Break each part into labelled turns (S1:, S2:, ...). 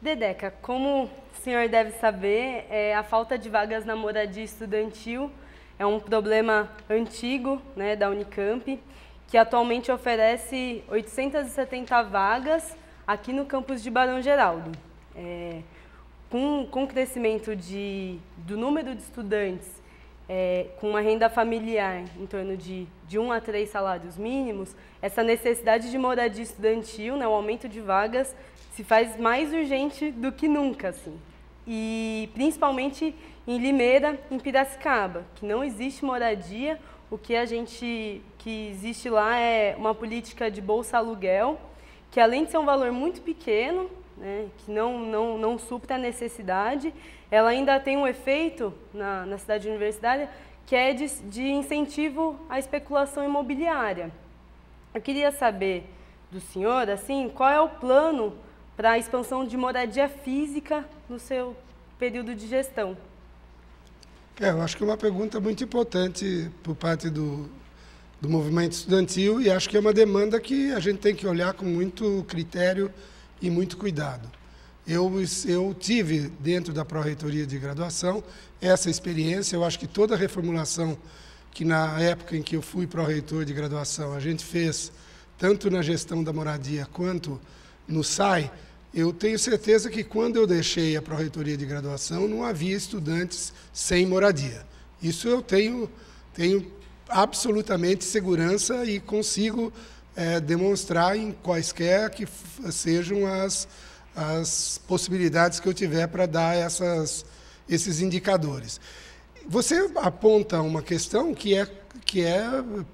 S1: Dedeca, como o senhor deve saber, a falta de vagas na moradia estudantil é um problema antigo, né, da Unicamp, que atualmente oferece 870 vagas aqui no campus de Barão Geraldo. Com o crescimento do número de estudantes com uma renda familiar em torno de 1 a 3 salários mínimos, essa necessidade de moradia estudantil, né, o aumento de vagas, se faz mais urgente do que nunca, assim. E principalmente em Limeira, em Piracicaba, que não existe moradia, o que existe lá é uma política de bolsa aluguel, que além de ser um valor muito pequeno, né, que não supre a necessidade, ela ainda tem um efeito na cidade universitária que é de incentivo à especulação imobiliária. Eu queria saber do senhor, assim, qual é o plano para a expansão de moradia física no seu período de gestão?
S2: Eu acho que é uma pergunta muito importante por parte do movimento estudantil e acho que é uma demanda que a gente tem que olhar com muito critério e muito cuidado. Eu tive, dentro da Pró-Reitoria de Graduação, essa experiência. Eu acho que toda a reformulação que, na época em que eu fui pró-reitor de graduação, a gente fez, tanto na gestão da moradia quanto no SAI, eu tenho certeza que, quando eu deixei a Pró-Reitoria de Graduação, não havia estudantes sem moradia. Isso eu tenho absolutamente segurança e consigo demonstrar em quaisquer que sejam as possibilidades que eu tiver para dar esses indicadores. Você aponta uma questão que é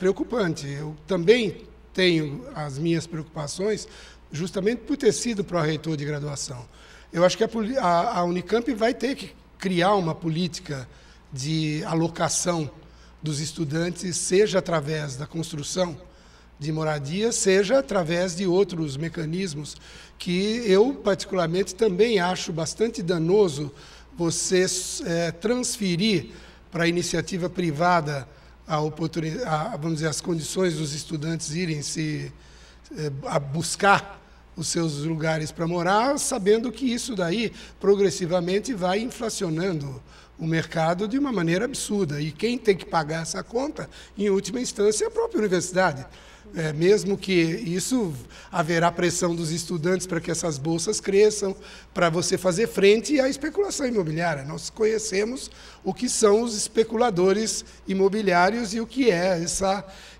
S2: preocupante. Eu também tenho as minhas preocupações, justamente por ter sido pró-reitor de graduação. Eu acho que a Unicamp vai ter que criar uma política de alocação dos estudantes, seja através da construção de moradia, seja através de outros mecanismos que eu, particularmente, também acho bastante danoso você transferir para a iniciativa privada vamos dizer, as condições dos estudantes irem a buscar os seus lugares para morar, sabendo que isso daí progressivamente vai inflacionando o mercado de uma maneira absurda. E quem tem que pagar essa conta, em última instância, é a própria universidade. Mesmo que isso haverá pressão dos estudantes para que essas bolsas cresçam, para você fazer frente à especulação imobiliária. Nós conhecemos o que são os especuladores imobiliários e o que é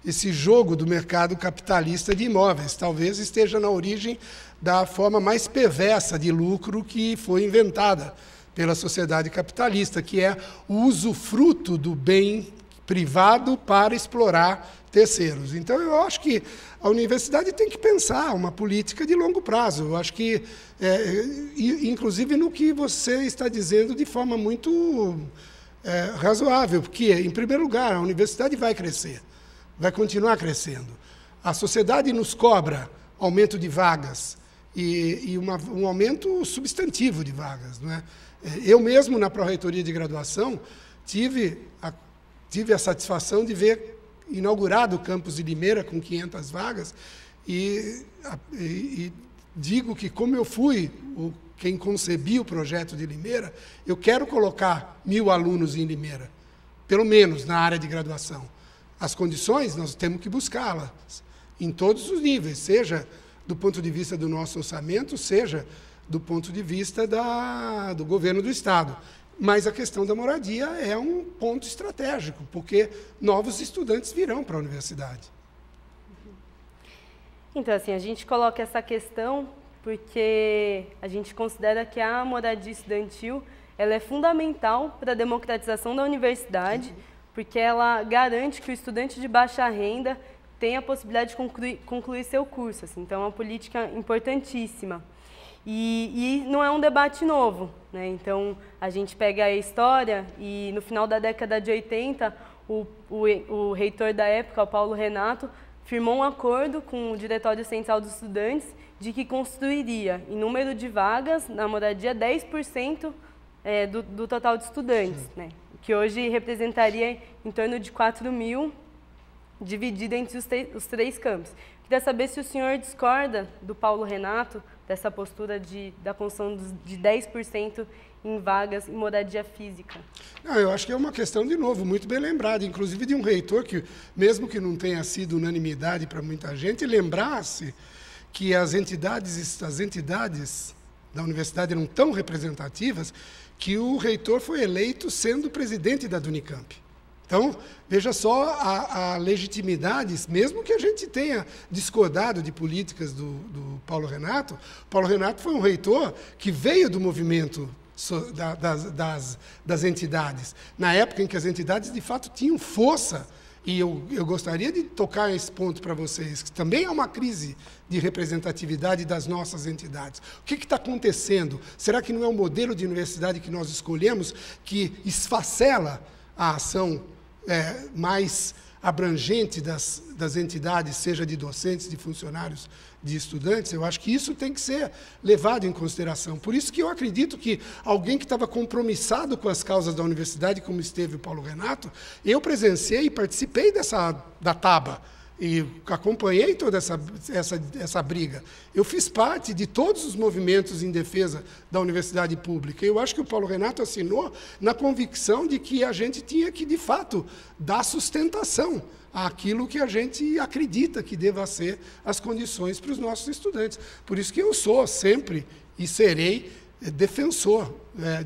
S2: esse jogo do mercado capitalista de imóveis. Talvez esteja na origem da forma mais perversa de lucro que foi inventada pela sociedade capitalista, que é o usufruto do bem privado para explorar terceiros. Então, eu acho que a universidade tem que pensar uma política de longo prazo. Eu acho que, inclusive no que você está dizendo de forma muito razoável, porque, em primeiro lugar, a universidade vai crescer, vai continuar crescendo. A sociedade nos cobra aumento de vagas e um aumento substantivo de vagas, não é? Eu mesmo, na Pró-Reitoria de Graduação, tive a satisfação de ver inaugurado o campus de Limeira com 500 vagas e digo que, como eu fui quem concebia o projeto de Limeira, eu quero colocar 1.000 alunos em Limeira, pelo menos na área de graduação. As condições nós temos que buscá-las em todos os níveis, seja do ponto de vista do nosso orçamento, seja do ponto de vista do governo do Estado. Mas a questão da moradia é um ponto estratégico, porque novos estudantes virão para a universidade.
S1: Então, assim, a gente coloca essa questão porque a gente considera que a moradia estudantil ela é fundamental para a democratização da universidade, porque ela garante que o estudante de baixa renda tenha a possibilidade de concluir seu curso. Assim. Então, é uma política importantíssima. E não é um debate novo, né? Então, a gente pega a história e, no final da década de 80, o reitor da época, o Paulo Renato, firmou um acordo com o Diretório Central dos Estudantes de que construiria, em número de vagas, na moradia, 10% do total de estudantes, né? Que hoje representaria em torno de 4.000, dividido entre os 3 campos. Queria saber se o senhor discorda do Paulo Renato, dessa postura da construção de 10% em vagas em moradia física.
S2: Não, eu acho que é uma questão, de novo, muito bem lembrada, inclusive de um reitor que, mesmo que não tenha sido unanimidade para muita gente, lembrasse que as entidades da universidade eram tão representativas que o reitor foi eleito sendo presidente da Unicamp. Então, veja só a legitimidade, mesmo que a gente tenha discordado de políticas do Paulo Renato. Paulo Renato foi um reitor que veio do movimento das entidades, na época em que as entidades, de fato, tinham força. E eu gostaria de tocar esse ponto para vocês, que também é uma crise de representatividade das nossas entidades. O que está acontecendo? Será que não é o modelo de universidade que nós escolhemos que esfacela a ação mais abrangente das entidades, seja de docentes, de funcionários, de estudantes? Eu acho que isso tem que ser levado em consideração. Por isso que eu acredito que alguém que estava compromissado com as causas da universidade, como esteve o Paulo Renato, eu presenciei e participei da TABA, e acompanhei toda essa briga. Eu fiz parte de todos os movimentos em defesa da universidade pública. Eu acho que o Paulo Renato assinou na convicção de que a gente tinha que, de fato, dar sustentação àquilo que a gente acredita que deva ser as condições para os nossos estudantes. Por isso que eu sou sempre e serei defensor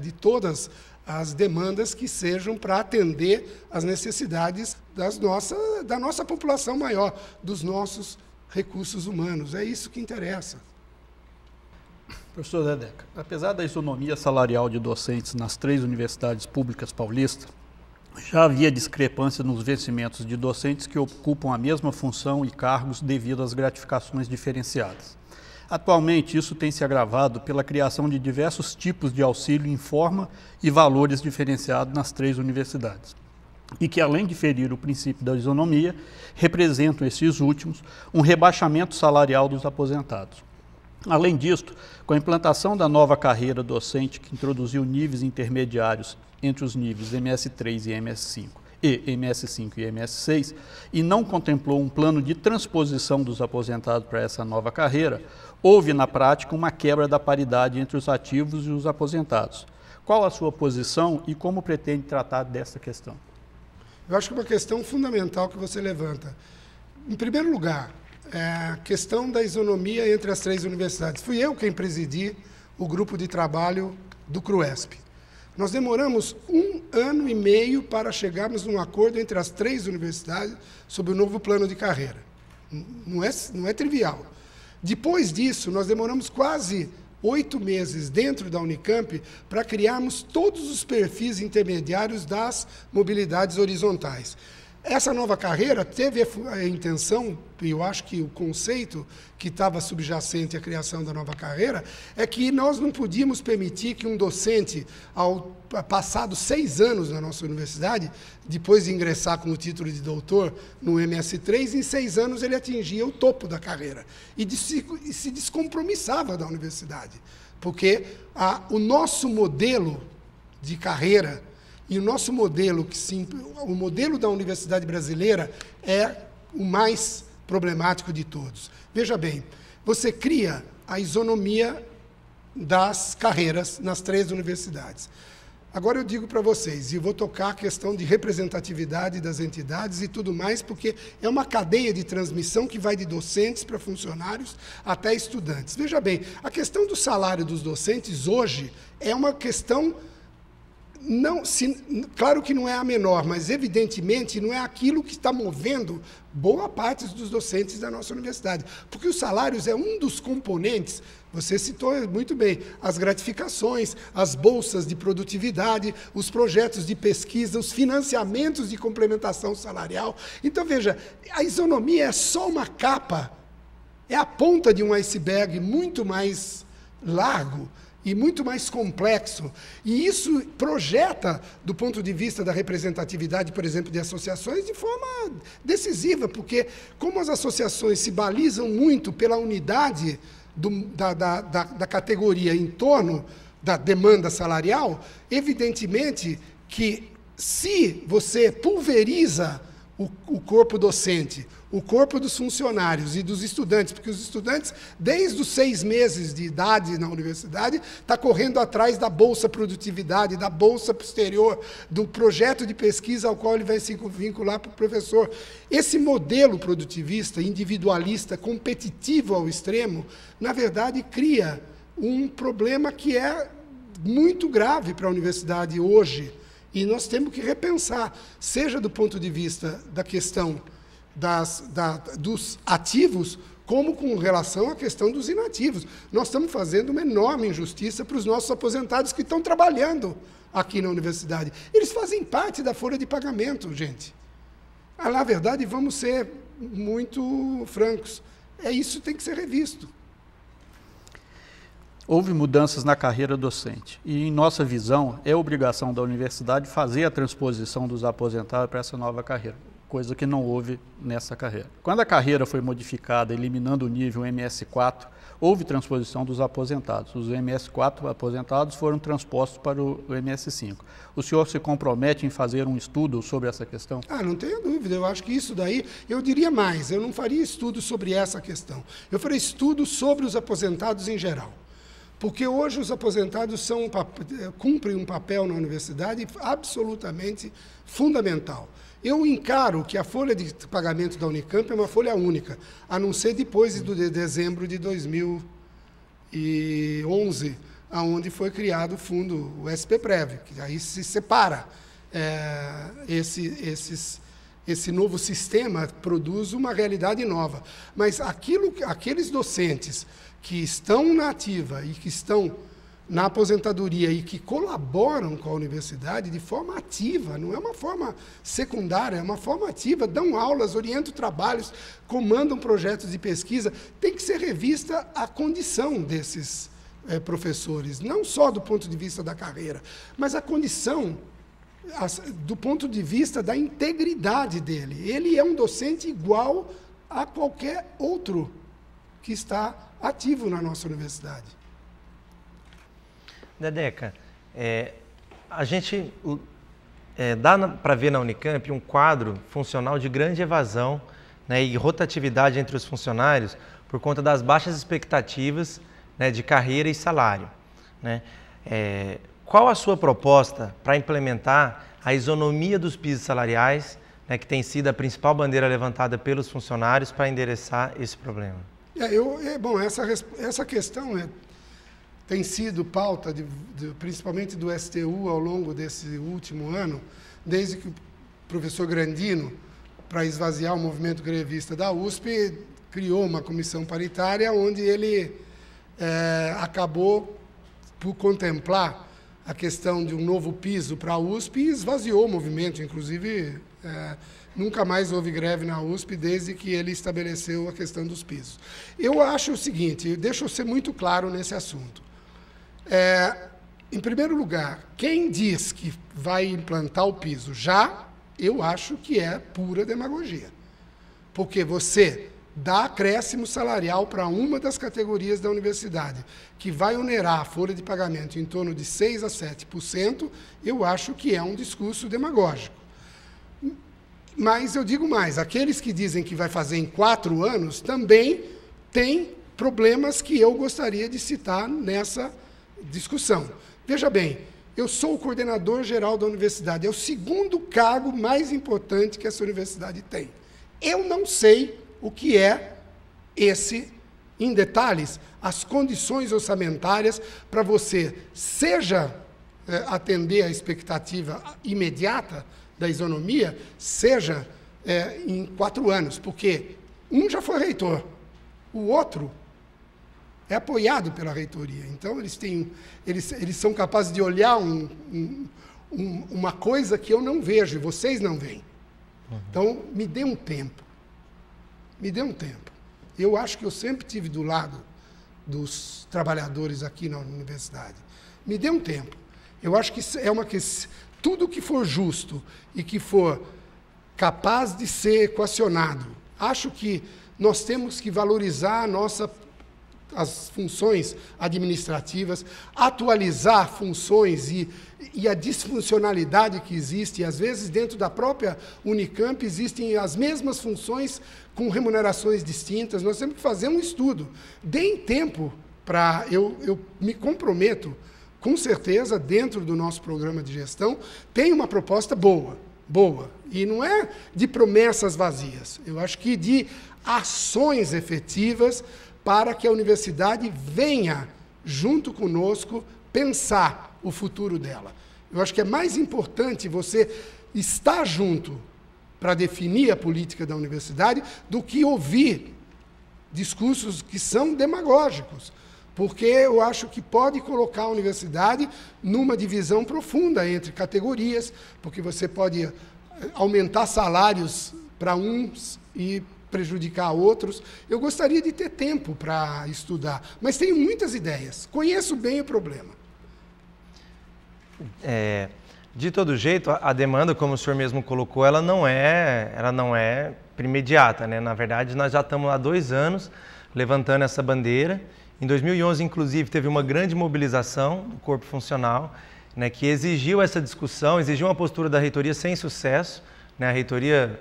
S2: de todas as demandas que sejam para atender às necessidades da nossa população maior, dos nossos recursos humanos. É isso que interessa.
S3: Professor Dedeca, apesar da isonomia salarial de docentes nas 3 universidades públicas paulistas, já havia discrepância nos vencimentos de docentes que ocupam a mesma função e cargos devido às gratificações diferenciadas. Atualmente, isso tem se agravado pela criação de diversos tipos de auxílio em forma e valores diferenciados nas 3 universidades, e que, além de ferir o princípio da isonomia, representam, esses últimos, um rebaixamento salarial dos aposentados. Além disto, com a implantação da nova carreira docente, que introduziu níveis intermediários entre os níveis MS3 e MS5, MS5 e MS6, e não contemplou um plano de transposição dos aposentados para essa nova carreira, houve, na prática, uma quebra da paridade entre os ativos e os aposentados. Qual a sua posição e como pretende tratar dessa questão?
S2: Eu acho que é uma questão fundamental que você levanta. Em primeiro lugar, a questão da isonomia entre as 3 universidades. Fui eu quem presidi o grupo de trabalho do CRUESP. Nós demoramos 1 ano e meio para chegarmos num acordo entre as 3 universidades sobre o novo plano de carreira. Não é trivial. Depois disso, nós demoramos quase 8 meses dentro da Unicamp para criarmos todos os perfis intermediários das mobilidades horizontais. Essa nova carreira teve a intenção, e eu acho que o conceito que estava subjacente à criação da nova carreira, é que nós não podíamos permitir que um docente, passados 6 anos na nossa universidade, depois de ingressar com o título de doutor no MS3, em 6 anos ele atingia o topo da carreira e se descompromissava da universidade, porque o nosso modelo de carreira e o nosso modelo, o modelo da universidade brasileira, é o mais problemático de todos. Veja bem, você cria a isonomia das carreiras nas 3 universidades. Agora eu digo para vocês, e vou tocar a questão de representatividade das entidades e tudo mais, porque é uma cadeia de transmissão que vai de docentes para funcionários até estudantes. Veja bem, a questão do salário dos docentes hoje é uma questão... claro que não é a menor, mas evidentemente não é aquilo que está movendo boa parte dos docentes da nossa universidade, porque os salários é um dos componentes, você citou muito bem, as gratificações, as bolsas de produtividade, os projetos de pesquisa, os financiamentos de complementação salarial. Então, veja, a isonomia é só uma capa, é a ponta de um iceberg muito mais largo e muito mais complexo. E isso projeta, do ponto de vista da representatividade, por exemplo, de associações, de forma decisiva, porque como as associações se balizam muito pela unidade da categoria em torno da demanda salarial, evidentemente que se você pulveriza o corpo docente, o corpo dos funcionários e dos estudantes, porque os estudantes, desde os 6 meses de idade na universidade, está correndo atrás da bolsa produtividade, da bolsa posterior, do projeto de pesquisa ao qual ele vai se vincular para o professor. Esse modelo produtivista, individualista, competitivo ao extremo, na verdade, cria um problema que é muito grave para a universidade hoje. E nós temos que repensar, seja do ponto de vista da questão dos ativos, como com relação à questão dos inativos. Nós estamos fazendo uma enorme injustiça para os nossos aposentados que estão trabalhando aqui na universidade. Eles fazem parte da folha de pagamento, gente. Na verdade, vamos ser muito francos, isso tem que ser revisto.
S3: Houve mudanças na carreira docente e, em nossa visão, é obrigação da universidade fazer a transposição dos aposentados para essa nova carreira, coisa que não houve nessa carreira. Quando a carreira foi modificada, eliminando o nível MS4, houve transposição dos aposentados. Os MS4 aposentados foram transpostos para o MS5. O senhor se compromete em fazer um estudo sobre essa questão?
S2: Não tenho dúvida. Eu acho que isso daí, eu diria mais, eu não faria estudo sobre essa questão. Eu faria estudo sobre os aposentados em geral. Porque hoje os aposentados cumprem um papel na universidade absolutamente fundamental. Eu encaro que a folha de pagamento da Unicamp é uma folha única, a não ser depois de dezembro de 2011, onde foi criado o fundo, o SPPrev, que aí se separa. Esse novo sistema produz uma realidade nova. Mas aqueles docentes que estão na ativa e que estão na aposentadoria e que colaboram com a universidade de forma ativa, não é uma forma secundária, é uma forma ativa, dão aulas, orientam trabalhos, comandam projetos de pesquisa, tem que ser revista a condição desses professores, não só do ponto de vista da carreira, mas a condição do ponto de vista da integridade dele. Ele é um docente igual a qualquer outro que está ativo na nossa universidade.
S4: Dedeca, a gente dá para ver na Unicamp um quadro funcional de grande evasão, né, e rotatividade entre os funcionários por conta das baixas expectativas, né, de carreira e salário, né? Qual a sua proposta para implementar a isonomia dos pisos salariais, né, que tem sido a principal bandeira levantada pelos funcionários para endereçar esse problema?
S2: Bom, essa questão tem sido pauta, principalmente do STU, ao longo desse último ano, desde que o professor Grandino, para esvaziar o movimento grevista da USP, criou uma comissão paritária, onde ele acabou por contemplar a questão de um novo piso para a USP e esvaziou o movimento, inclusive nunca mais houve greve na USP desde que ele estabeleceu a questão dos pisos. Eu acho o seguinte, deixa eu ser muito claro nesse assunto. Em primeiro lugar, quem diz que vai implantar o piso eu acho que é pura demagogia. Porque você dá acréscimo salarial para uma das categorias da universidade, que vai onerar a folha de pagamento em torno de 6% a 7%, eu acho que é um discurso demagógico. Mas eu digo mais, aqueles que dizem que vai fazer em 4 anos também têm problemas que eu gostaria de citar nessa discussão. Veja bem, eu sou o coordenador geral da universidade, é o segundo cargo mais importante que essa universidade tem. Eu não sei o que é em detalhes, as condições orçamentárias para você, seja atender à expectativa imediata da isonomia, seja em 4 anos, porque um já foi reitor, o outro é apoiado pela reitoria. Então, eles são capazes de olhar uma coisa que eu não vejo e vocês não veem. Então, me dê um tempo. Me dê um tempo. Eu acho que eu sempre estive do lado dos trabalhadores aqui na universidade. Me dê um tempo. Eu acho que tudo que for justo e que for capaz de ser equacionado, acho que nós temos que valorizar a nossa as funções administrativas, atualizar funções e a disfuncionalidade que existe. E, às vezes, dentro da própria Unicamp, existem as mesmas funções com remunerações distintas. Nós temos que fazer um estudo. Deem tempo para... Eu me comprometo, com certeza, dentro do nosso programa de gestão, tem uma proposta boa. E não é de promessas vazias. Eu acho que de ações efetivas para que a universidade venha, junto conosco, pensar o futuro dela. Eu acho que é mais importante você estar junto para definir a política da universidade do que ouvir discursos que são demagógicos, porque eu acho que pode colocar a universidade numa divisão profunda entre categorias, porque você pode aumentar salários para uns e prejudicar outros. Eu gostaria de ter tempo para estudar, mas tenho muitas ideias, conheço bem o problema.
S4: De todo jeito, a demanda, como o senhor mesmo colocou, ela não é imediata, né? Na verdade, nós já estamos há 2 anos levantando essa bandeira. Em 2011, inclusive, teve uma grande mobilização do corpo funcional, né, que exigiu essa discussão, exigiu uma postura da reitoria sem sucesso, né? A reitoria,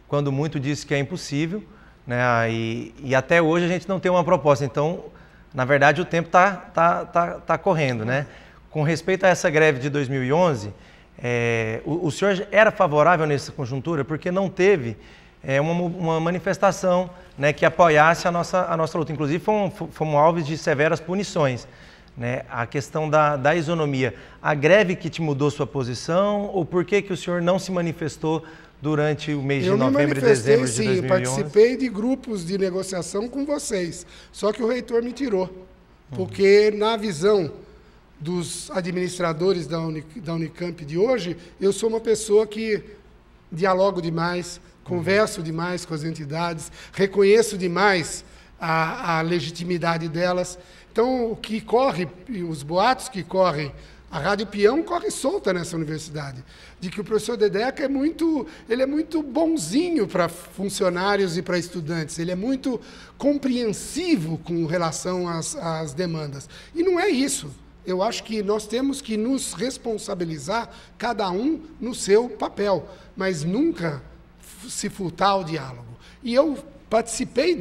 S4: quando muito, disse que é impossível, né? E até hoje a gente não tem uma proposta. Então, na verdade, o tempo tá correndo, né? Com respeito a essa greve de 2011, o senhor era favorável nessa conjuntura porque não teve uma manifestação, né, que apoiasse a nossa luta. Inclusive, fomos alvos de severas punições, né? A questão da isonomia. A greve que te mudou sua posição ou por que o senhor não se manifestou durante o mês de novembro e dezembro de 2011?
S2: Sim, eu participei de grupos de negociação com vocês, só que o reitor me tirou, porque na visão dos administradores da Unicamp de hoje, eu sou uma pessoa que dialogo demais, converso demais com as entidades, reconheço demais a legitimidade delas. Então, o que corre, os boatos que correm, a Rádio Peão corre solta nessa universidade, de que o professor Dedeca ele é muito bonzinho para funcionários e para estudantes, ele é muito compreensivo com relação às demandas. E não é isso. Eu acho que nós temos que nos responsabilizar, cada um no seu papel, mas nunca se furtar ao diálogo. E eu participei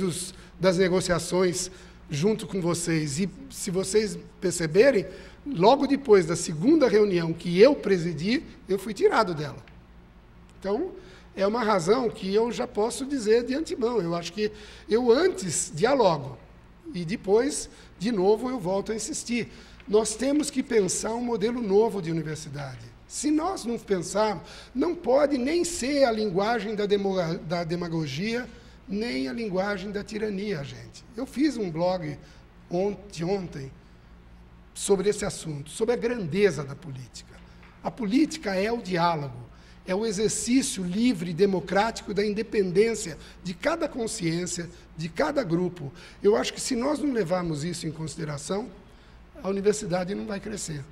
S2: das negociações junto com vocês, e se vocês perceberem, logo depois da segunda reunião que eu presidi, eu fui tirado dela. Então, é uma razão que eu já posso dizer de antemão. Eu acho que eu antes dialogo, e depois, de novo, eu volto a insistir. Nós temos que pensar um modelo novo de universidade. Se nós não pensarmos, não pode nem ser a linguagem da demagogia, nem a linguagem da tirania, gente. Eu fiz um blog ontem sobre esse assunto, sobre a grandeza da política. A política é o diálogo, é o exercício livre e democrático da independência de cada consciência, de cada grupo. Eu acho que se nós não levarmos isso em consideração, a universidade não vai crescer.